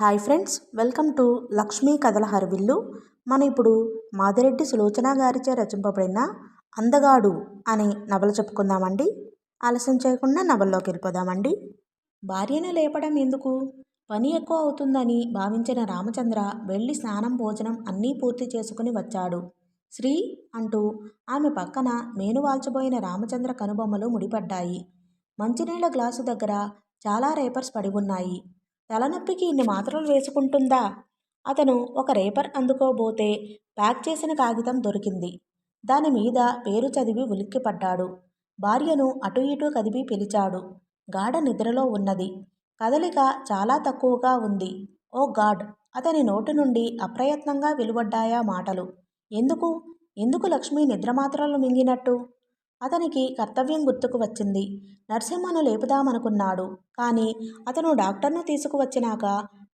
Hi friends, welcome to Lakshmi కథల హరివిల్లు. మనం ఇప్పుడు మాదిరెడ్డి సులోచన గారిచే రచింపబడిన అందగాడు అనే నవల చెప్పుకుందామండి. ఆలస్యం చేయకుండా నవల్లోకి వెళ్ళిపోదామండి. భార్యను లేపడం ఎందుకు? పని ఎక్కువ అవుతుందని భావించిన రామచంద్ర వెళ్ళి స్నానం భోజనం అన్నీ పూర్తి చేసుకుని వచ్చాడు. శ్రీ అంటూ ఆమె పక్కన మేనువాల్చబోయిన రామచంద్ర కనుబొమ్మలు ముడిపడ్డాయి. మంచినీళ్ల గ్లాసు దగ్గర చాలా రేపర్స్ పడి ఉన్నాయి. తలనొప్పికి ఇన్ని మాత్రలు వేసుకుంటుందా? అతను ఒక రేపర్ అందుకోబోతే ప్యాక్ చేసిన కాగితం దొరికింది. దాని మీద పేరు చదివి ఉలిక్కిపడ్డాడు. భార్యను అటు ఇటు కదిపి పిలిచాడు. గాఢ నిద్రలో ఉన్నది. కదలిక చాలా తక్కువగా ఉంది. ఓ గాడ్! అతని నోటి నుండి అప్రయత్నంగా వెలువడ్డాయా మాటలు. ఎందుకు ఎందుకు లక్ష్మి నిద్రమాత్రలు మింగినట్టు? అతనికి కర్తవ్యం గుర్తుకు వచ్చింది. నరసింహను లేపుదామనుకున్నాడు. కానీ అతను డాక్టర్ను తీసుకువచ్చినాక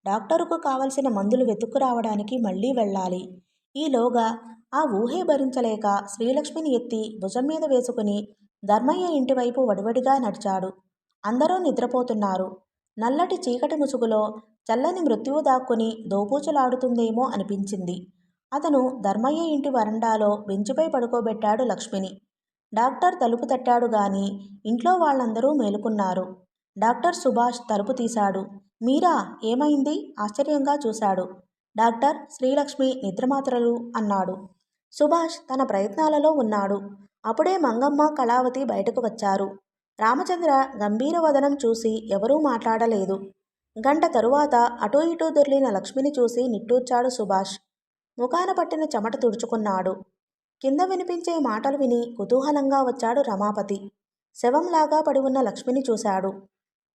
డాక్టరుకు కావలసిన మందులు వెతుక్కురావడానికి మళ్ళీ వెళ్ళాలి. ఈలోగా ఆ ఊహే భరించలేక శ్రీలక్ష్మిని ఎత్తి భుజం మీద వేసుకుని ధర్మయ్య ఇంటివైపు వడివడిగా నడిచాడు. అందరూ నిద్రపోతున్నారు. నల్లటి చీకటి ముసుగులో చల్లని మృత్యువు దాక్కుని దోబూచులాడుతుందేమో అనిపించింది. అతను ధర్మయ్య ఇంటి వరండాలో బెంచిపై పడుకోబెట్టాడు లక్ష్మిని. డాక్టర్ తలుపు తట్టాడు గాని ఇంట్లో వాళ్ళందరూ మేలుకున్నారు. డాక్టర్ సుభాష్ తలుపు తీశాడు. మీరా, ఏమైంది? ఆశ్చర్యంగా చూశాడు. డాక్టర్, శ్రీలక్ష్మి నిద్రమాత్రలు అన్నాడు. సుభాష్ తన ప్రయత్నాలలో ఉన్నాడు. అప్పుడే మంగమ్మ, కళావతి బయటకు వచ్చారు. రామచంద్ర గంభీర వదనం చూసి ఎవరూ మాట్లాడలేదు. గంట తరువాత అటూ ఇటూ దొర్లిన లక్ష్మిని చూసి నిట్టూర్చాడు సుభాష్. ముఖాన పట్టిన చెమట తుడుచుకున్నాడు. కింద వినిపించే మాటలు విని కుతూహలంగా వచ్చాడు రమాపతి. శవంలాగా పడి ఉన్న లక్ష్మిని చూశాడు.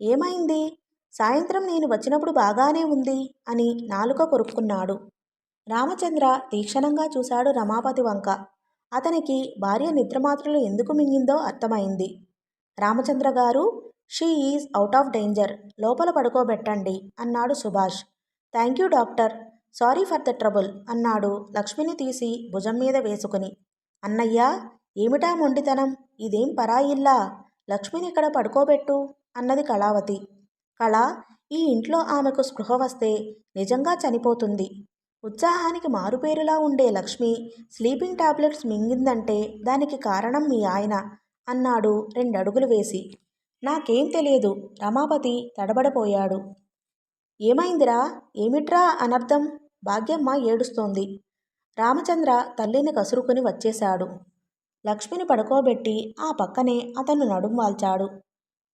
ఏమైంది? సాయంత్రం నేను వచ్చినప్పుడు బాగానే ఉంది అని నాలుక కొరుక్కున్నాడు. రామచంద్ర తీక్షణంగా చూశాడు రమాపతి వంక. అతనికి భార్య నిద్రమాత్రలు ఎందుకు మింగిందో అర్థమైంది. రామచంద్ర గారు, she is out of danger. లోపల పడుకోబెట్టండి అన్నాడు Subhash. Thank you doctor. Sorry for the trouble అన్నాడు లక్ష్మిని తీసి భుజం మీద వేసుకుని. అన్నయ్యా, ఏమిటా మొండితనం? ఇదేం పరాయిల్లా? లక్ష్మిని ఇక్కడ పడుకోబెట్టు అన్నది కళావతి. కళ, ఈ ఇంట్లో ఆమెకు స్పృహ వస్తే నిజంగా చనిపోతుంది. ఉత్సాహానికి మారుపేరులా ఉండే లక్ష్మి స్లీపింగ్ టాబ్లెట్స్ మింగిందంటే దానికి కారణం మీ ఆయన అన్నాడు 2 అడుగులు వేసి. నాకేం తెలియదు. రమాపతి తడబడపోయాడు. ఏమైందిరా? ఏమిట్రా అనర్థం? భాగ్యమ్మ ఏడుస్తోంది. రామచంద్ర తల్లిని కసురుకుని వచ్చేశాడు. లక్ష్మిని పడుకోబెట్టి ఆ పక్కనే అతను నడుం వాల్చాడు.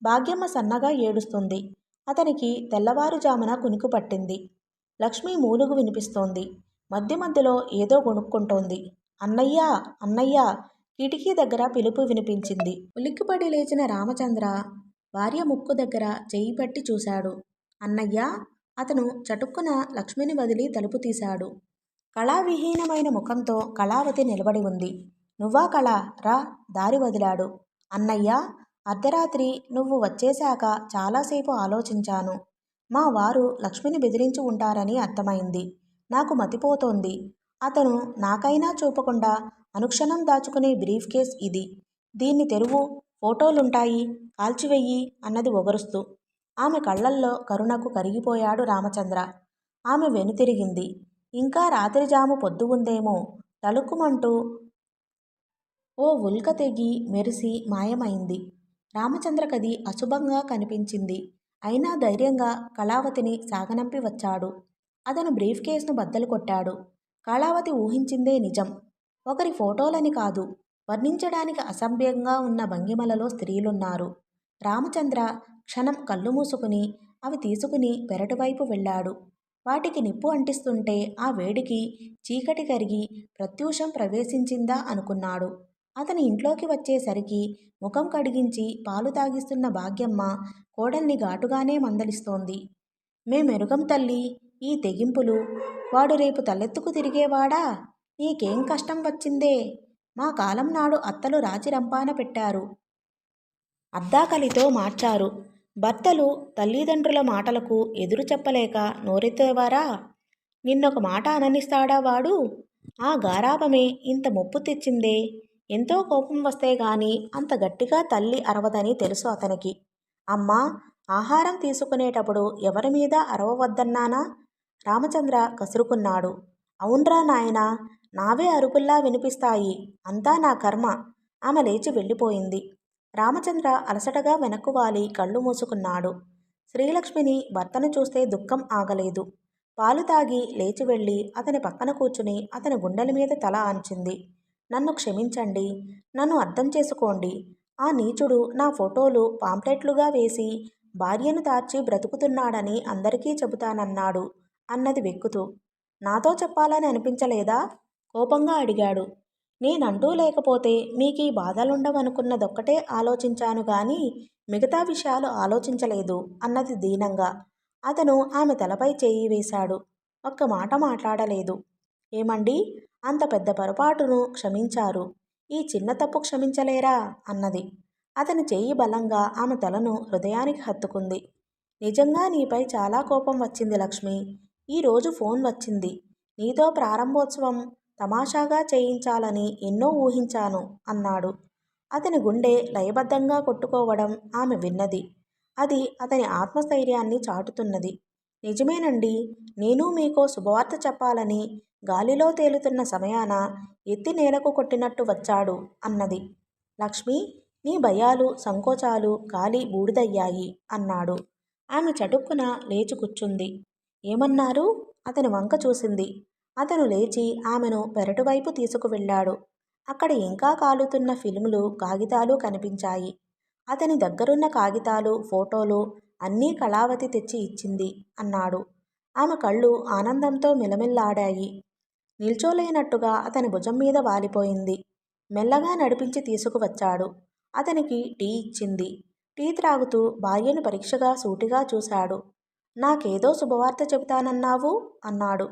భాగ్యమ్మ సన్నగా ఏడుస్తుంది. అతనికి తెల్లవారుజామున కునుకు పట్టింది. లక్ష్మి మూలుగు వినిపిస్తోంది. మధ్య మధ్యలో ఏదో గొణుక్కుంటోంది. అన్నయ్యా, అన్నయ్యా! కిటికీ దగ్గర పిలుపు వినిపించింది. ఉలిక్కిపడి లేచిన రామచంద్ర భార్య ముక్కు దగ్గర చెయ్యి పట్టి చూశాడు. అన్నయ్యా! అతను చటుక్కున లక్ష్మిని వదిలి తలుపు తీశాడు. కళావిహీనమైన ముఖంతో కళావతి నిలబడి ఉంది. నువ్వా కళ? రా, దారి వదిలాడు. అన్నయ్యా, అర్ధరాత్రి నువ్వు వచ్చేశాక చాలాసేపు ఆలోచించాను. మా వారు లక్ష్మిని బెదిరించి ఉంటారని అర్థమైంది. నాకు మతిపోతోంది. అతను నాకైనా చూపకుండా అనుక్షణం దాచుకునే బ్రీఫ్ కేస్ ఇది. దీన్ని తెరువు, ఫోటోలుంటాయి, కాల్చివెయ్యి అన్నది ఒగరుస్తూ. ఆమె కళ్ళల్లో కరుణకు కరిగిపోయాడు రామచంద్ర. ఆమె వెనుతిరిగింది. ఇంకా రాత్రిజాము పొద్దు ఉందేమో. తళుక్కుమంటూ ఓ ఉల్క తెగి మెరిసి మాయమైంది. రామచంద్రకది అశుభంగా కనిపించింది. అయినా ధైర్యంగా కళావతిని సాగనంపి వచ్చాడు. అతను బ్రీఫ్ కేసును బద్దలు కొట్టాడు. కళావతి ఊహించిందే నిజం. ఒకరి ఫోటోలని కాదు, వర్ణించడానికి అసభ్యంగా ఉన్న భంగిమలలో స్త్రీలున్నారు. రామచంద్ర క్షణం కళ్ళు మూసుకుని అవి తీసుకుని పెరటివైపు వెళ్ళాడు. వాటికి నిప్పు అంటిస్తుంటే ఆ వేడికి చీకటి కరిగి ప్రత్యూషం ప్రవేశించిందా అనుకున్నాడు. అతని ఇంట్లోకి వచ్చేసరికి ముఖం కడిగించి పాలు తాగిస్తున్న భాగ్యమ్మ కోడల్ని ఘాటుగానే మందలిస్తోంది. మేమెరుగం తల్లి ఈ తెగింపులు. వాడు రేపు తలెత్తుకు తిరిగేవాడా? నీకేం కష్టం వచ్చిందే? మా కాలం నాడు అత్తలు రాచి రంపాన పెట్టారు. అద్దాకలితో మార్చారు. భర్తలు తల్లిదండ్రుల మాటలకు ఎదురు చెప్పలేక నోరెత్తేవారా? నిన్నొక మాట అననిస్తాడా వాడు? ఆ గారాబమే ఇంత ముప్పు తెచ్చిందే. ఎంతో కోపం వస్తే గాని అంత గట్టిగా తల్లి అరవదని తెలుసు అతనికి. అమ్మా, ఆహారం తీసుకునేటప్పుడు ఎవరి మీద అరవవద్దన్నానా? రామచంద్ర కసురుకున్నాడు. అవున్రా నాయనా, నావే అరుపుల్లా వినిపిస్తాయి. అంతా నా కర్మ. ఆమె లేచి వెళ్ళిపోయింది. రామచంద్ర అలసటగా వెనక్కు వాలి కళ్ళు మూసుకున్నాడు. శ్రీలక్ష్మిని భర్తను చూస్తే దుఃఖం ఆగలేదు. పాలు తాగి లేచి వెళ్ళి అతని పక్కన కూర్చుని అతని గుండెల మీద తల ఆంచింది. నన్ను క్షమించండి, నన్ను అర్థం చేసుకోండి. ఆ నీచుడు నా ఫోటోలు పాంప్లెట్లుగా వేసి భార్యను తార్చి బ్రతుకుతున్నాడని అందరికీ చెబుతానన్నాడు అన్నది వెక్కుతూ. నాతో చెప్పాలని అనిపించలేదా? కోపంగా అడిగాడు. నేనంటూ లేకపోతే మీకీ బాధలుండవనుకున్నదొక్కటే ఆలోచించాను గాని మిగతా విషయాలు ఆలోచించలేదు అన్నది దీనంగా. అతను ఆమె తలపై చేయి వేశాడు. ఒక్క మాట మాట్లాడలేదు. ఏమండి, అంత పెద్ద పొరపాటును క్షమించారు, ఈ చిన్న తప్పు క్షమించలేరా అన్నది. అతని చెయ్యి బలంగా ఆమె తలను హృదయానికి హత్తుకుంది. నిజంగా నీపై చాలా కోపం వచ్చింది లక్ష్మి. ఈరోజు ఫోన్ వచ్చింది. నీతో ప్రారంభోత్సవం తమాషాగా చేయించాలని ఎన్నో ఊహించాను అన్నాడు. అతని గుండె లయబద్ధంగా కొట్టుకోవడం ఆమె విన్నది. అది అతని ఆత్మస్థైర్యాన్ని చాటుతున్నది. నిజమేనండి, నేను మీకో శుభవార్త చెప్పాలని గాలిలో తేలుతున్న సమయాన ఎత్తి నేలకు కొట్టినట్టు వచ్చాడు అన్నది. లక్ష్మి, నీ భయాలు సంకోచాలు గాలి బూడిదయ్యాయి అన్నాడు. ఆమె చటుక్కున లేచి కూర్చుంది. ఏమన్నారు? అతని వంక చూసింది. అతను లేచి ఆమెను పెరటువైపు తీసుకువెళ్ళాడు. అక్కడ ఇంకా కాలుతున్న ఫిల్ములు కాగితాలు కనిపించాయి. అతని దగ్గరున్న కాగితాలు ఫోటోలు అన్నీ కళావతి తెచ్చి ఇచ్చింది అన్నాడు. ఆమె కళ్ళు ఆనందంతో మిలమిల్లాడాయి. నిల్చోలేనట్టుగా అతని భుజం మీద వాలిపోయింది. మెల్లగా నడిపించి తీసుకువచ్చాడు. అతనికి టీ ఇచ్చింది. టీ త్రాగుతూ భార్యను పరీక్షగా సూటిగా చూశాడు. నాకేదో శుభవార్త చెబుతానన్నావు అన్నాడు.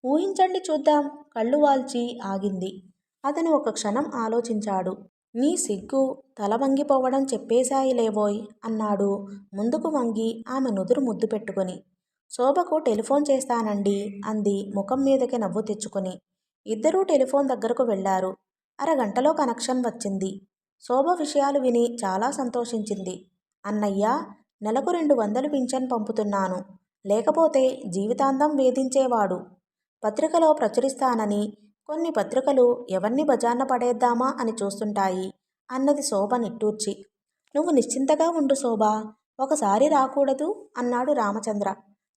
ఊహించండి చూద్దాం. కళ్ళు వాల్చి ఆగింది. అతను ఒక క్షణం ఆలోచించాడు. నీ సిగ్గు తల వంగిపోవడం చెప్పేశాయిలేవోయ్ అన్నాడు ముందుకు వంగి ఆమె నుదురు ముద్దు పెట్టుకుని. శోభకు టెలిఫోన్ చేస్తానండి అంది ముఖం మీదకి నవ్వు తెచ్చుకుని. ఇద్దరూ టెలిఫోన్ దగ్గరకు వెళ్లారు. అరగంటలో కనెక్షన్ వచ్చింది. శోభ విషయాలు విని చాలా సంతోషించింది. అన్నయ్య, నెలకు 200 పింఛన్ పంపుతున్నాను. లేకపోతే జీవితాంతం వేధించేవాడు. పత్రికలో ప్రచురిస్తానని కొన్ని పత్రికలు ఎవర్ని బజార్న పడేద్దామా అని చూస్తుంటాయి అన్నది శోభ నిట్టూర్చి. నువ్వు నిశ్చింతగా ఉండు శోభ, ఒకసారి రాకూడదు అన్నాడు రామచంద్ర.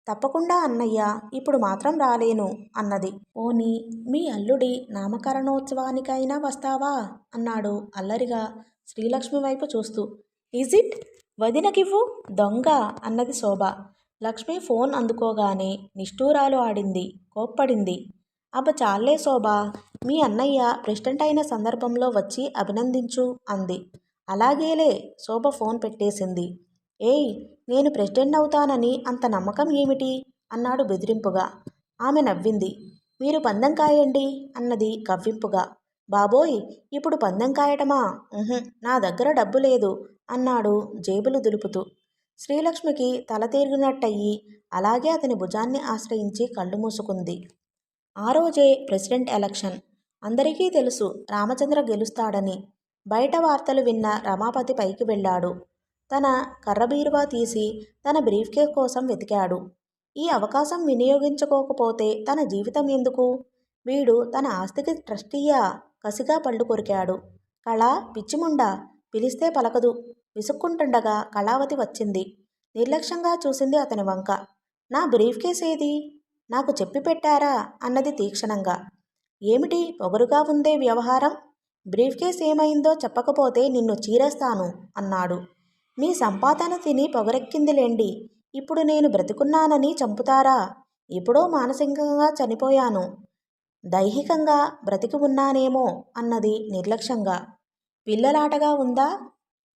తప్పకుండా అన్నయ్య, ఇప్పుడు మాత్రం రాలేను అన్నది. పోనీ మీ అల్లుడి నామకరణోత్సవానికైనా వస్తావా అన్నాడు అల్లరిగా శ్రీలక్ష్మి వైపు చూస్తూ. Is it? వదినకివ్వు దొంగ అన్నది శోభ. లక్ష్మి ఫోన్ అందుకోగానే నిష్ఠూరాలు ఆడింది, కోప్పడింది. అబ్బ చాలే శోభ, మీ అన్నయ్య ప్రెసిడెంట్ అయిన సందర్భంలో వచ్చి అభినందించు అంది. అలాగేలే. శోభ ఫోన్ పెట్టేసింది. ఏయ్, నేను ప్రెసిడెంట్ అవుతానని అంత నమ్మకం ఏమిటి అన్నాడు బెదిరింపుగా. ఆమె నవ్వింది. మీరు పందెం కాయండి అన్నది కవ్వింపుగా. బాబోయ్, ఇప్పుడు పందెం కాయటమా? నా దగ్గర డబ్బు లేదు అన్నాడు జేబులు దులుపుతూ. శ్రీలక్ష్మికి తల తిరిగినట్టయి అలాగే అతని భుజాన్ని ఆశ్రయించి కళ్ళు మూసుకుంది. ఆ రోజే ప్రెసిడెంట్ ఎలక్షన్. అందరికీ తెలుసు రామచంద్ర గెలుస్తాడని. బయట వార్తలు విన్న రమాపతి పైకి వెళ్ళాడు. తన కర్రబీరువా తీసి తన బ్రీఫ్ కేస్ కోసం వెతికాడు. ఈ అవకాశం వినియోగించుకోకపోతే తన జీవితం ఎందుకు? వీడు తన ఆస్తికి ట్రస్టీయా? కసిగా పళ్ళు కొరికాడు. కళ, పిచ్చిముండా, పిలిస్తే పలకదు. విసుక్కుంటుండగా కళావతి వచ్చింది. నిర్లక్ష్యంగా చూసింది అతని వంక. నా బ్రీఫ్ కేస్ ఏది? నాకు చెప్పి పెట్టారా అన్నది తీక్షణంగా. ఏమిటి పొగరుగా ఉందే వ్యవహారం? బ్రీఫ్ కేస్ ఏమైందో చెప్పకపోతే నిన్ను చీరేస్తాను అన్నాడు. మీ సంపాదన తిని పొగరెక్కిందిలేండి. ఇప్పుడు నేను బ్రతికున్నానని చంపుతారా? ఎప్పుడో మానసికంగా చనిపోయాను, దైహికంగా బ్రతికి ఉన్నానేమో అన్నది నిర్లక్ష్యంగా. పిల్లలాటగా ఉందా?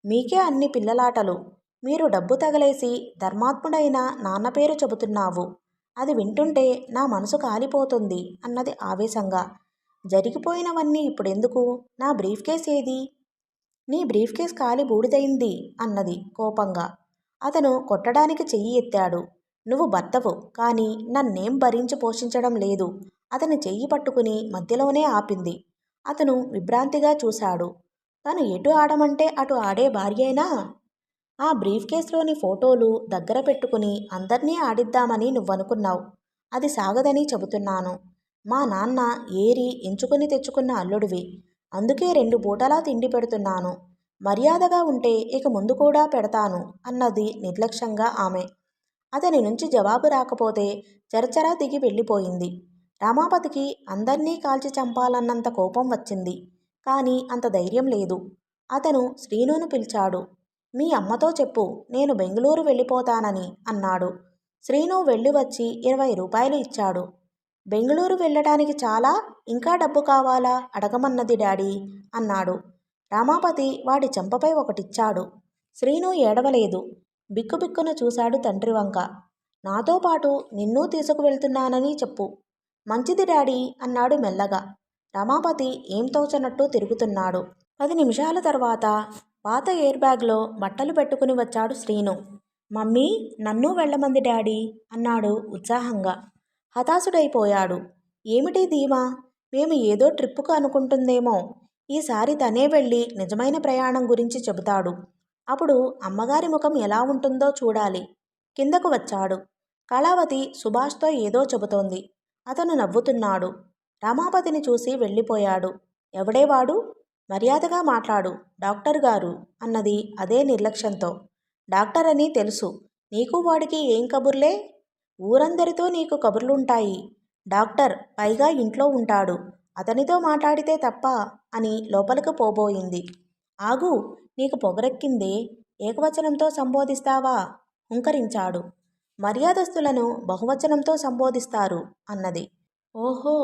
మీకే అన్ని పిల్లలాటలు. మీరు డబ్బు తగలేసి ధర్మాత్ముడైన నాన్న పేరు చెబుతున్నావు. అది వింటుంటే నా మనసు కాలిపోతుంది అన్నది ఆవేశంగా. జరిగిపోయినవన్నీ ఇప్పుడెందుకు? నా బ్రీఫ్ కేస్ ఏది? నీ బ్రీఫ్ కేస్ కాలి బూడిదైంది అన్నది కోపంగా. అతను కొట్టడానికి చెయ్యి ఎత్తాడు. నువ్వు భర్తవు, కానీ నన్నేం భరించి పోషించడం లేదు. అతని చెయ్యి పట్టుకుని మధ్యలోనే ఆపింది. అతను విభ్రాంతిగా చూశాడు. తను ఎటు ఆడమంటే అటు ఆడే భార్యేనా? ఆ బ్రీఫ్ కేస్లోని ఫోటోలు దగ్గర పెట్టుకుని అందర్నీ ఆడిద్దామని నువ్వనుకున్నావు. అది సాగదని చెబుతున్నాను. మా నాన్న ఏరి ఎంచుకుని తెచ్చుకున్న అల్లుడివి. అందుకే 2 పూటలా తిండి పెడుతున్నాను. మర్యాదగా ఉంటే ఇక ముందు కూడా పెడతాను అన్నది నిర్లక్ష్యంగా ఆమె. అతని నుంచి జవాబు రాకపోతే చరచరా దిగి వెళ్ళిపోయింది. రామాపతికి అందర్నీ కాల్చి చంపాలన్నంత కోపం వచ్చింది. కానీ అంత ధైర్యం లేదు. అతను శ్రీనును పిలిచాడు. మీ అమ్మతో చెప్పు నేను బెంగుళూరు వెళ్ళిపోతానని అన్నాడు. శ్రీను వెళ్ళి వచ్చి 20 రూపాయలు ఇచ్చాడు. బెంగుళూరు వెళ్ళటానికి చాలా ఇంకా డబ్బు కావాలా అడగమన్నది డాడీ అన్నాడు. రామాపతి వాడి చెంపపై ఒకటిచ్చాడు. శ్రీను ఏడవలేదు. బిక్కుబిక్కున చూశాడు తండ్రి వంక. నాతో పాటు నిన్నూ తీసుకువెళ్తున్నానని చెప్పు. మంచిది డాడీ అన్నాడు మెల్లగా. రమాపతి ఏం తోచనట్టు తిరుగుతున్నాడు. 10 నిమిషాల తర్వాత పాత ఎయిర్ బ్యాగ్లో బట్టలు పెట్టుకుని వచ్చాడు శ్రీను. మమ్మీ నన్ను వెళ్ళమంది డాడీ అన్నాడు ఉత్సాహంగా. హతాశుడైపోయాడు. ఏమిటి ధీమా? మేము ఏదో ట్రిప్పుకు అనుకుంటుందేమో. ఈసారి తనే వెళ్ళి నిజమైన ప్రయాణం గురించి చెబుతాడు. అప్పుడు అమ్మగారి ముఖం ఎలా ఉంటుందో చూడాలి. కిందకు వచ్చాడు. కళావతి సుభాష్తో ఏదో చెబుతోంది. అతను నవ్వుతున్నాడు. రమాపతిని చూసి వెళ్ళిపోయాడు. ఎవడేవాడు? మర్యాదగా మాట్లాడు డాక్టర్ గారు అన్నది అదే నిర్లక్ష్యంతో. డాక్టర్ అని తెలుసు. నీకు వాడికి ఏం కబుర్లే? ఊరందరితో నీకు కబుర్లుంటాయి. డాక్టర్ పైగా ఇంట్లో ఉంటాడు. అతనితో మాట్లాడితే తప్ప అని లోపలికి పోబోయింది. ఆగు, నీకు పొగరెక్కిందే, ఏకవచనంతో సంబోధిస్తావా? హుంకరించాడు. మర్యాదస్తులను బహువచనంతో సంబోధిస్తారు అన్నది. ఓహో,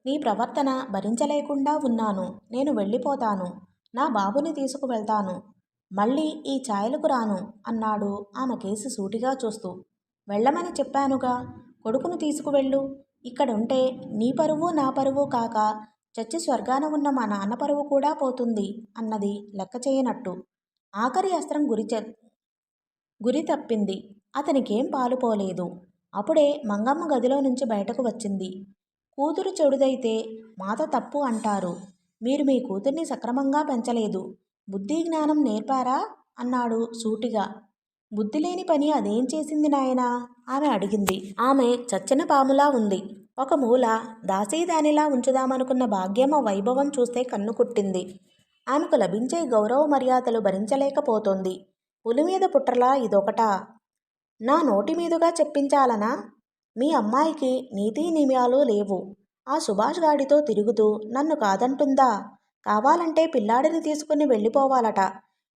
నీ ప్రవర్తన భరించలేకుండా ఉన్నాను. నేను వెళ్ళిపోతాను. నా బాబుని తీసుకువెళ్తాను. మళ్ళీ ఈ ఛాయలకు రాను అన్నాడు ఆమె కేసి సూటిగా చూస్తూ. వెళ్ళమని చెప్పానుగా. కొడుకును తీసుకువెళ్ళు. ఇక్కడుంటే నీ పరువు నా పరువు కాక చచ్చి స్వర్గాన ఉన్న మా నాన్న పరువు కూడా పోతుంది అన్నది లెక్క చేయనట్టు. ఆఖరి అస్త్రం గురి తప్పింది. అతనికేం పాలుపోలేదు. అప్పుడే మంగమ్మ గదిలో నుంచి బయటకు వచ్చింది. కూతురు చెడుదైతే మాత తప్పు అంటారు. మీరు మీ కూతుర్ని సక్రమంగా పెంచలేదు. బుద్ధి జ్ఞానం నేర్పారా అన్నాడు సూటిగా. బుద్ధిలేని పని అదేం చేసింది నాయనా? ఆమె అడిగింది. ఆమె చచ్చిన పాములా ఉంది. ఒక మూల దాసీదానిలా ఉంచుదామనుకున్న భాగ్యమ్మ వైభవం చూస్తే కన్ను కుట్టింది. ఆమెకు లభించే గౌరవ మర్యాదలు భరించలేకపోతోంది. పులిమీద పుట్రలా ఇదొకటా? నా నోటి మీదుగా చెప్పించాలనా? మీ అమ్మాయికి నీతి నియమాలు లేవు. ఆ సుభాష్ గాడితో తిరుగుతూ నన్ను కాదంటుందా? కావాలంటే పిల్లాడిని తీసుకుని వెళ్ళిపోవాలట.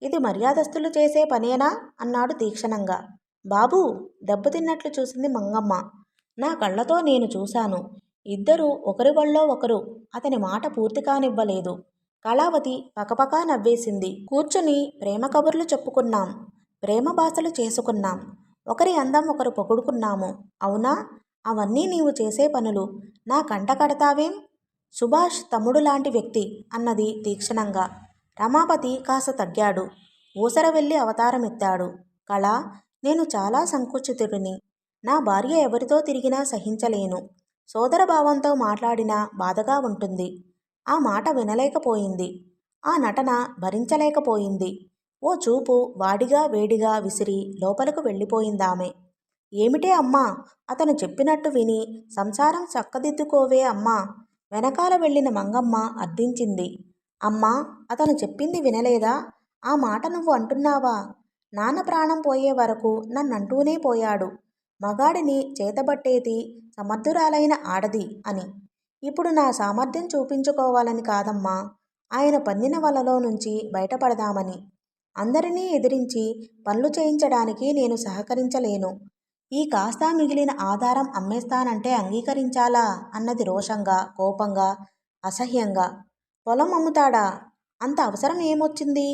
ఇది మర్యాదస్తులు చేసే పనేనా అన్నాడు తీక్షణంగా. బాబూ, దెబ్బతిన్నట్లు చూసింది మంగమ్మ. నా కళ్ళతో నేను చూశాను. ఇద్దరూ ఒకరి వళ్ళో ఒకరు. అతని మాట పూర్తి కానివ్వలేదు. కళావతి పకపకా నవ్వేసింది. కూర్చుని ప్రేమ కబుర్లు చెప్పుకున్నాం. ప్రేమ భాషలు చేసుకున్నాం. ఒకరి అందం ఒకరు పొగుడుకున్నాము. అవునా? అవన్నీ నీవు చేసే పనులు. నా కంట కడతావేం? సుభాష్ తమ్ముడు లాంటి వ్యక్తి అన్నది తీక్షణంగా. రమాపతి కాస్త తగ్గాడు. ఊసర వెళ్ళి అవతారమెత్తాడు. కళ, నేను చాలా సంకుచితుడిని. నా భార్య ఎవరితో తిరిగినా సహించలేను. సోదరభావంతో మాట్లాడినా బాధగా ఉంటుంది. ఆ మాట వినలేకపోయింది. ఆ నటన భరించలేకపోయింది. ఓ చూపు వాడిగా వేడిగా విసిరి లోపలకు వెళ్ళిపోయిందామె. ఏమిటే అమ్మా? అతను చెప్పినట్టు విని సంసారం చక్కదిద్దుకోవే అమ్మా. వెనకాల వెళ్ళిన మంగమ్మ అర్థించింది. అమ్మా, అతను చెప్పింది వినలేదా? ఆ మాట నువ్వు అంటున్నావా? నాన్న ప్రాణం పోయే వరకు నన్నంటూనే పోయాడు. మగాడిని చేతబట్టేది సమర్థురాలైన ఆడది అని. ఇప్పుడు నా సామర్థ్యం చూపించుకోవాలని కాదమ్మా, ఆయన పన్నిన వలలో నుంచి బయటపడదామని. అందరినీ ఎదిరించి పనులు చేయించడానికి నేను సహకరించలేను. ఈ కాస్త మిగిలిన ఆధారం అమ్మేస్తానంటే అంగీకరించాలా అన్నది రోషంగా, కోపంగా, అసహ్యంగా. పొలం అమ్ముతాడా? అంత అవసరం ఏమొచ్చింది?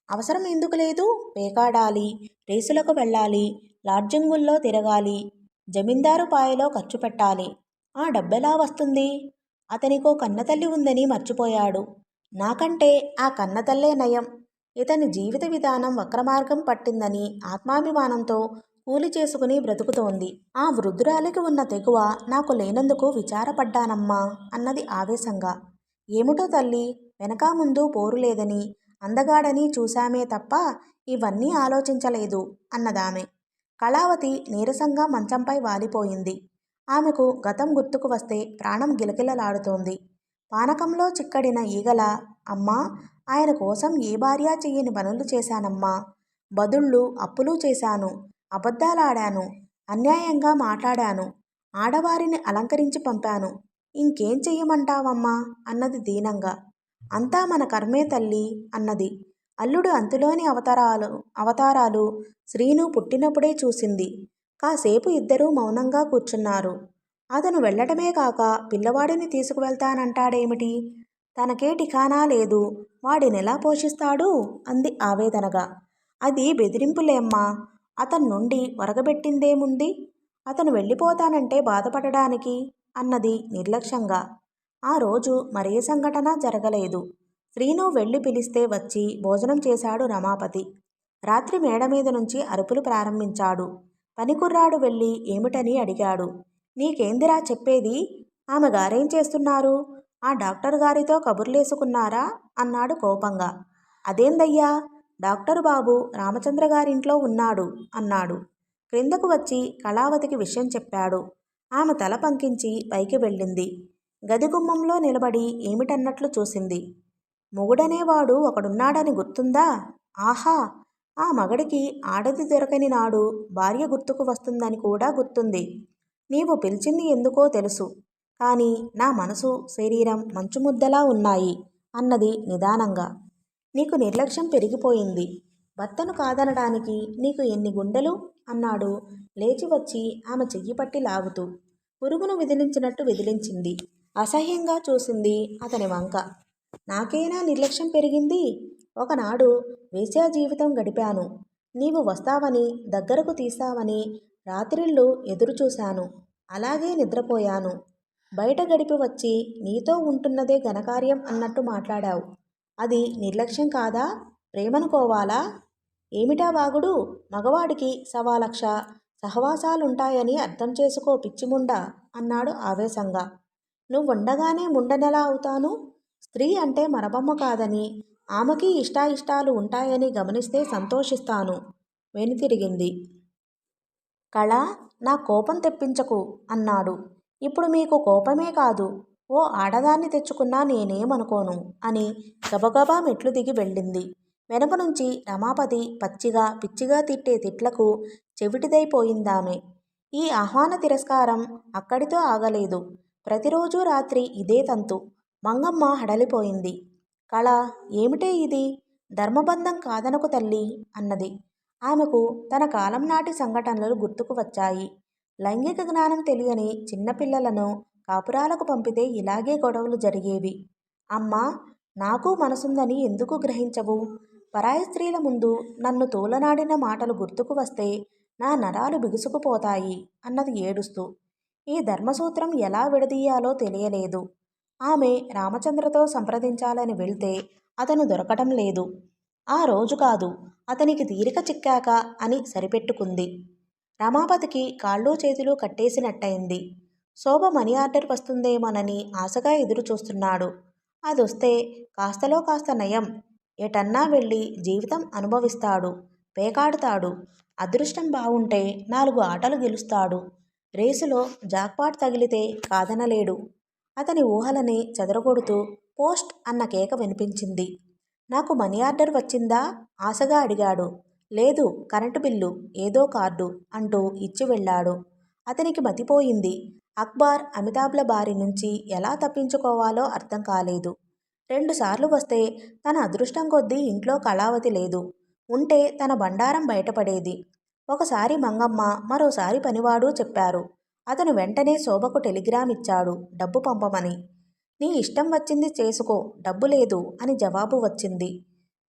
అవసరం ఎందుకు లేదు? పేకాడాలి, రేసులకు వెళ్ళాలి, లాడ్జింగుల్లో తిరగాలి, జమీందారు పాయలో ఖర్చు పెట్టాలి. ఆ డబ్బెలా వస్తుంది? అతనికో కన్నతల్లి ఉందని మర్చిపోయాడు. నాకంటే ఆ కన్నతల్లే నయం. ఇతని జీవిత విధానం వక్రమార్గం పట్టిందని ఆత్మాభిమానంతో కూలి చేసుకుని బ్రతుకుతోంది. ఆ వృద్ధురాలికి ఉన్న తెగువ నాకు లేనందుకు విచారపడ్డానమ్మా అన్నది ఆవేశంగా. ఏమిటో తల్లి, వెనక ముందు పోరు లేదని, అందగాడని చూశామే తప్ప ఇవన్నీ ఆలోచించలేదు అన్నదామె. కళావతి నీరసంగా మంచంపై వాలిపోయింది. ఆమెకు గతం గుర్తుకు వస్తే ప్రాణం గిలగిలలాడుతోంది. పానకంలో చిక్కడిన ఈగల, అమ్మా, ఆయన కోసం ఏ భార్య చెయ్యని పనులు చేశానమ్మా. బదుళ్ళు, అప్పులు చేశాను. అబద్ధాలాడాను. అన్యాయంగా మాట్లాడాను. ఆడవారిని అలంకరించి పంపాను. ఇంకేం చెయ్యమంటావమ్మా అన్నది దీనంగా. అంతా మన కర్మే తల్లి అన్నది. అల్లుడు అంతులోని అవతారాలు శ్రీను పుట్టినప్పుడే చూసింది. కాసేపు ఇద్దరూ మౌనంగా కూర్చున్నారు. అతను వెళ్ళటమే కాక పిల్లవాడిని తీసుకువెళ్తానంటాడేమిటి? తనకే ఠికానా లేదు. వాడినెలా పోషిస్తాడు? అంది ఆవేదనగా. అది బెదిరింపులేమ్మా. అతని నుండి ఒరగబెట్టిందేముంది? అతను వెళ్ళిపోతానంటే బాధపడడానికి అన్నది నిర్లక్ష్యంగా. ఆ రోజు మరే సంఘటన జరగలేదు. శ్రీను వెళ్ళి పిలిస్తే వచ్చి భోజనం చేశాడు రమాపతి. రాత్రి మేడ మీద నుంచి అరుపులు ప్రారంభించాడు. పనికుర్రాడు వెళ్ళి ఏమిటని అడిగాడు. నీకేందిరా చెప్పేది? ఆమె గారేం చేస్తున్నారు? ఆ డాక్టర్ గారితో కబుర్లేసుకున్నారా? అన్నాడు కోపంగా. అదేందయ్యా, డాక్టరు బాబు రామచంద్ర గారింట్లో ఉన్నాడు అన్నాడు. క్రిందకు వచ్చి కళావతికి విషయం చెప్పాడు. ఆమె తల పంకించి పైకి వెళ్ళింది. గది గుమ్మంలో నిలబడి ఏమిటన్నట్లు చూసింది. మొగుడనేవాడు ఒకడున్నాడని గుర్తుందా? ఆహా! ఆ మగడికి ఆడది దొరకని నాడు భార్య గుర్తుకు వస్తుందని కూడా గుర్తుంది. నీవు పిలిచింది ఎందుకో తెలుసు. కానీ నా మనసు, శరీరం మంచుముద్దలా ఉన్నాయి అన్నది నిదానంగా. నీకు నిర్లక్ష్యం పెరిగిపోయింది. భర్తను కాదనడానికి నీకు ఎన్ని గుండెలు? అన్నాడు లేచి వచ్చి ఆమె చెయ్యి పట్టి లాగుతూ. పురుగును విదిలించినట్టు విదిలించింది. అసహ్యంగా చూసింది అతని వంక. నాకేనా నిర్లక్ష్యం పెరిగింది? ఒకనాడు వేశ్యా జీవితం గడిపాను. నీవు వస్తావని, దగ్గరకు తీస్తావని రాత్రిళ్ళు ఎదురుచూశాను. అలాగే నిద్రపోయాను. బయట గడిపి వచ్చి నీతో ఉంటున్నదే ఘనకార్యం అన్నట్టు మాట్లాడావు. అది నిర్లక్ష్యం కాదా? ప్రేమనుకోవాలా? ఏమిటా వాగుడు? మగవాడికి 1,00,000 సహవాసాలుంటాయని అర్థం చేసుకో పిచ్చిముండా అన్నాడు ఆవేశంగా. నువ్వుండగానే ముండనెలా అవుతాను? స్త్రీ అంటే మరబొమ్మ కాదని, ఆమెకి ఇష్టాయిష్టాలు ఉంటాయని గమనిస్తే సంతోషిస్తాను. వెనుతిరిగింది. కళ, నా కోపం తెప్పించకు అన్నాడు. ఇప్పుడు మీకు కోపమే కాదు, ఓ ఆడదాన్ని తెచ్చుకున్నా నేనేమనుకోను అని గబగబా మెట్లు దిగి వెళ్ళింది. వెనక నుంచి రమాపతి పచ్చిగా పిచ్చిగా తిట్టే తిట్లకు చెవిటిదైపోయిందామె. ఈ ఆహ్వాన తిరస్కారం అక్కడితో ఆగలేదు. ప్రతిరోజు రాత్రి ఇదే తంతు. మంగమ్మ హడలిపోయింది. కళ, ఏమిటే ఇది? ధర్మబంధం కాదనకు తల్లి అన్నది. ఆమెకు తన కాలం నాటి సంఘటనలు గుర్తుకు వచ్చాయి. లైంగిక జ్ఞానం తెలియని చిన్నపిల్లలను కాపురాలకు పంపితే ఇలాగే గొడవలు జరిగేవి. అమ్మా, నాకు మనసుందని ఎందుకు గ్రహించవు? పరాయి స్త్రీల ముందు నన్ను తోలనాడిన మాటలు గుర్తుకు వస్తే నా నరాలు బిగుసుకుపోతాయి అన్నది ఏడుస్తూ. ఈ ధర్మసూత్రం ఎలా విడదీయాలో తెలియలేదు. ఆమె రామచంద్రతో సంప్రదించాలని వెళ్తే అతను దొరకటం లేదు. ఆ రోజు కాదు, అతనికి తీరిక చిక్కాక అని సరిపెట్టుకుంది. రమాపతికి కాళ్ళు చేతులు కట్టేసినట్టయింది. శోభ మనీ ఆర్డర్ వస్తుందేమోనని ఆశగా ఎదురు చూస్తున్నాడు. అదొస్తే కాస్తలో కాస్త నయం. ఎటన్నా వెళ్ళి జీవితం అనుభవిస్తాడు. పేకాడుతాడు. అదృష్టం బావుంటే 4 ఆటలు గెలుస్తాడు. రేసులో జాక్పాట్ తగిలితే కాదనలేడు. అతని ఊహలని చెదరగొడుతూ పోస్ట్ అన్న కేక వినిపించింది. నాకు మనీ ఆర్డర్ వచ్చిందా? ఆశగా అడిగాడు. లేదు, కరెంటు బిల్లు, ఏదో కార్డు అంటూ ఇచ్చి వెళ్ళాడు. అతనికి మతిపోయింది. అక్బర్, అమితాబ్ల బారి నుంచి ఎలా తప్పించుకోవాలో అర్థం కాలేదు. 2 సార్లు వస్తే తన అదృష్టం కొద్దీ ఇంట్లో కళావతి లేదు. ఉంటే తన బండారం బయటపడేది. ఒకసారి మంగమ్మ, మరోసారి పనివాడు చెప్పారు. అతను వెంటనే శోభకు టెలిగ్రామ్ ఇచ్చాడు డబ్బు పంపమని. నీ ఇష్టం వచ్చింది చేసుకో, డబ్బు లేదు అని జవాబు వచ్చింది.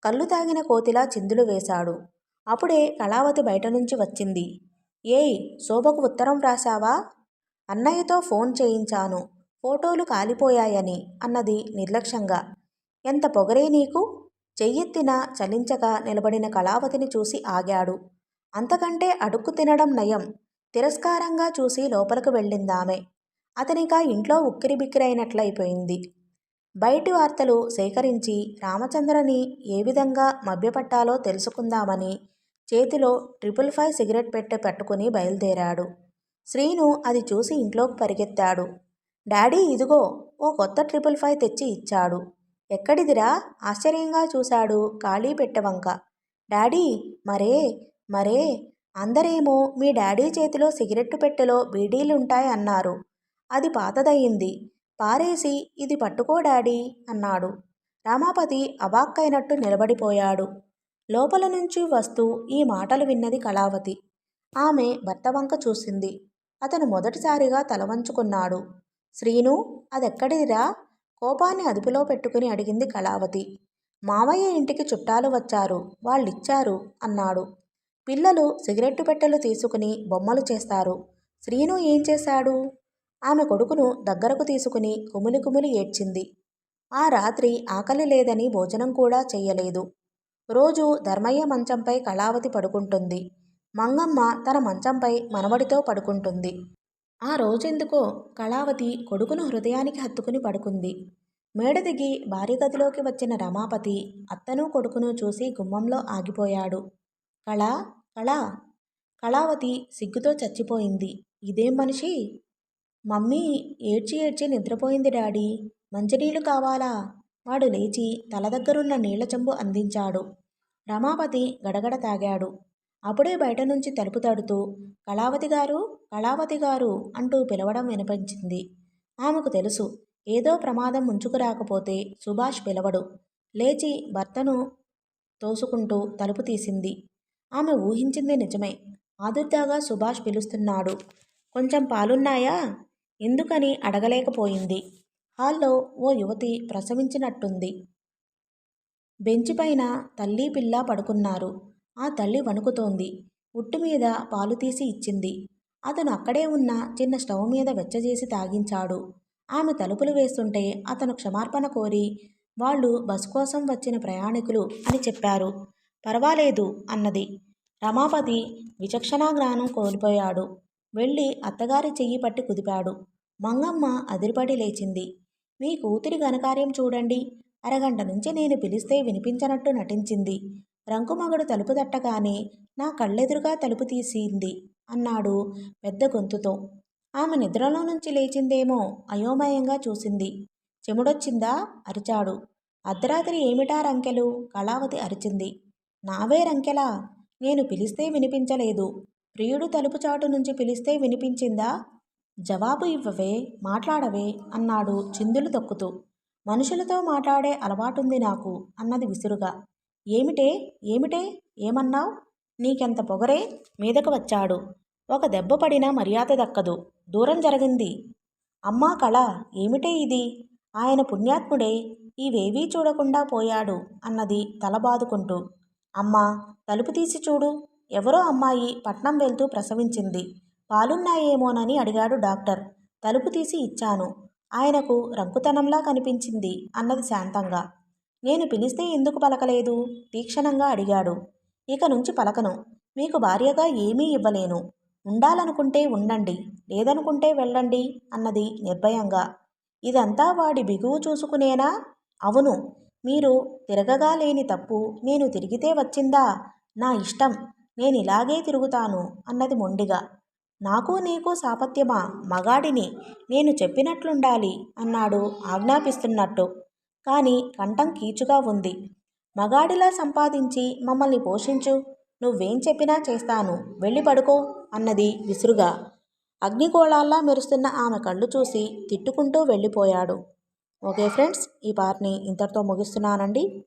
కళ్ళు తాగిన కోతిలా చిందులు వేశాడు. అప్పుడే కళావతి బయట నుంచి వచ్చింది. ఏయ్, శోభకు ఉత్తరం వ్రాసావా? అన్నయ్యతో ఫోన్ చేయించాను. ఫోటోలు కాలిపోయాయని అన్నది నిర్లక్ష్యంగా. ఎంత పొగరే నీకు? చెయ్యెత్తిన చలించక నిలబడిన కళావతిని చూసి ఆగాడు. అంతకంటే అడుక్కు తినడం నయం. తిరస్కారంగా చూసి లోపలకు వెళ్ళిందామె. అతనికా ఇంట్లో ఉక్కిరిబిక్కిరైనట్లయిపోయింది. బయటి వార్తలు సేకరించి రామచంద్రని ఏ విధంగా మభ్యపట్టాలో తెలుసుకుందామని చేతిలో 555 సిగరెట్ పెట్టె పట్టుకుని బయలుదేరాడు. శ్రీను అది చూసి ఇంట్లోకి పరిగెత్తాడు. డాడీ ఇదిగో ఓ కొత్త 555 తెచ్చి ఇచ్చాడు. ఎక్కడిదిరా? ఆశ్చర్యంగా చూశాడు ఖాళీ పెట్టెవంక. డాడీ మరే మరే అందరేమో మీ డాడీ చేతిలో సిగరెట్టు పెట్టెలో బీడీలుంటాయి అన్నారు. అది పాతదయింది. పారేసి ఇది పట్టుకో డాడీ అన్నాడు. రామాపతి అవాక్కైనట్టు నిలబడిపోయాడు. లోపల నుంచి వస్తూ ఈ మాటలు విన్నది కళావతి. ఆమె భర్త వంక చూసింది. అతను మొదటిసారిగా తల వంచుకున్నాడు. శ్రీను అదెక్కడిదిరా? కోపాన్ని అదుపులో పెట్టుకుని అడిగింది కళావతి. మావయ్య ఇంటికి చుట్టాలు వచ్చారు, వాళ్ళిచ్చారు అన్నాడు. పిల్లలు సిగరెట్టు పెట్టెలు తీసుకుని బొమ్మలు చేస్తారు. శ్రీను ఏం చేశాడు? ఆమె కొడుకును దగ్గరకు తీసుకుని కుమిలి కుమిలి ఏడ్చింది. ఆ రాత్రి ఆకలి లేదని భోజనం కూడా చెయ్యలేదు. రోజు ధర్మయ్య మంచంపై కళావతి పడుకుంటుంది. మంగమ్మ తన మంచంపై మనవడితో పడుకుంటుంది. ఆ రోజెందుకో కళావతి కొడుకును హృదయానికి హత్తుకుని పడుకుంది. మేడ దిగి భార్య గదిలోకి వచ్చిన రమాపతి అత్తను కొడుకును చూసి గుమ్మంలో ఆగిపోయాడు. కళా కళా కళావతి సిగ్గుతో చచ్చిపోయింది. ఇదేం మనిషి? మమ్మీ ఏడ్చి ఏడ్చి నిద్రపోయింది డాడీ. మంచినీళ్ళు కావాలా? వాడు లేచి తల దగ్గరున్న నీళ్ల చెంబు అందించాడు. రమాపతి గడగడ తాగాడు. అప్పుడే బయట నుంచి తలుపు తడుతూ కళావతి గారు కళావతి గారు అంటూ పిలవడం వినిపించింది. ఆమెకు తెలుసు ఏదో ప్రమాదం ముంచుకు రాకపోతే సుభాష్ పిలవడు. లేచి భర్తను తోసుకుంటూ తలుపు తీసింది. ఆమె ఊహించింది నిజమే. ఆదుర్దాగా సుభాష్ పిలుస్తున్నాడు. కొంచెం పాలున్నాయా? ఎందుకని అడగలేకపోయింది. హాల్లో ఓ యువతి ప్రసవించినట్టుంది. బెంచిపైన తల్లి పిల్ల పడుకున్నారు. ఆ తల్లి వణుకుతోంది. ఉట్టు మీద పాలు తీసి ఇచ్చింది. అతను అక్కడే ఉన్న చిన్న స్టవ్ మీద వెచ్చజేసి తాగించాడు. ఆమె తలుపులు వేస్తుంటే అతను క్షమార్పణ కోరి వాళ్ళు బస్ కోసం వచ్చిన ప్రయాణికులు అని చెప్పారు. పర్వాలేదు అన్నది. రమాపతి విచక్షణా జ్ఞానం కోల్పోయాడు. వెళ్ళి అత్తగారి చెయ్యి పట్టి కుదిపాడు. మంగమ్మ అదిరిపడి లేచింది. మీ కూతురి ఘనకార్యం చూడండి. అరగంట నుంచి నేను పిలిస్తే వినిపించనట్టు నటించింది. రంకుమగడు తలుపు తట్టగానే నా కళ్ళెదురుగా తలుపు తీసింది అన్నాడు పెద్ద గొంతుతో. ఆమె నిద్రలో నుంచి లేచిందేమో అయోమయంగా చూసింది. చెముడొచ్చిందా? అరిచాడు. అర్ధరాత్రి ఏమిటా రంకెలు? కళావతి అరిచింది. నావే రంకెలా? నేను పిలిస్తే వినిపించలేదు. ప్రియుడు తలుపు చాటు నుంచి పిలిస్తే వినిపించిందా? జవాబు ఇవ్వవే, మాట్లాడవే అన్నాడు చిందులు తొక్కుతూ. మనుషులతో మాట్లాడే అలవాటుంది నాకు అన్నది విసురుగా. ఏమిటే ఏమిటే ఏమన్నావ్? నీకెంత పొగరే? మీదకు వచ్చాడు. ఒక దెబ్బ పడినా మర్యాద దక్కదు. దూరం జరిగింది. అమ్మా కళ, ఏమిటే ఇది? ఆయన పుణ్యాత్ముడే ఇవేవీ చూడకుండా పోయాడు అన్నది తల బాదుకుంటూ. అమ్మా తలుపు తీసి చూడు. ఎవరో అమ్మాయి పట్నం వెళ్తూ ప్రసవించింది. పాలున్నాయేమోనని అడిగాడు డాక్టర్. తలుపు తీసి ఇచ్చాను. ఆయనకు రంకుతనంలా కనిపించింది అన్నది శాంతంగా. నేను పిలిస్తే ఎందుకు పలకలేదు? తీక్షణంగా అడిగాడు. ఇక నుంచి పలకను. మీకు భార్యగా ఏమీ ఇవ్వలేను. ఉండాలనుకుంటే ఉండండి, లేదనుకుంటే వెళ్ళండి అన్నది నిర్భయంగా. ఇదంతా వాడి బిగువు చూసుకునేనా? అవును. మీరు తిరగగా లేని తప్పు నేను తిరిగితే వచ్చిందా? నా ఇష్టం. నేనిలాగే తిరుగుతాను అన్నది మొండిగా. నాకు నీకు సాపత్యమా? మగాడిని. నేను చెప్పినట్లుండాలి అన్నాడు ఆజ్ఞాపిస్తున్నట్టు. కానీ కంఠం కీచుగా ఉంది. మగాడిలా సంపాదించి మమ్మల్ని పోషించు. నువ్వేం చెప్పినా చేస్తాను. వెళ్ళి పడుకో అన్నది విసురుగా. అగ్నిగోళాల్లా మెరుస్తున్న ఆమె కళ్ళు చూసి తిట్టుకుంటూ వెళ్ళిపోయాడు. ఓకే ఫ్రెండ్స్, ఈ పార్ట్ని ఇంతటితో ముగిస్తున్నానండి.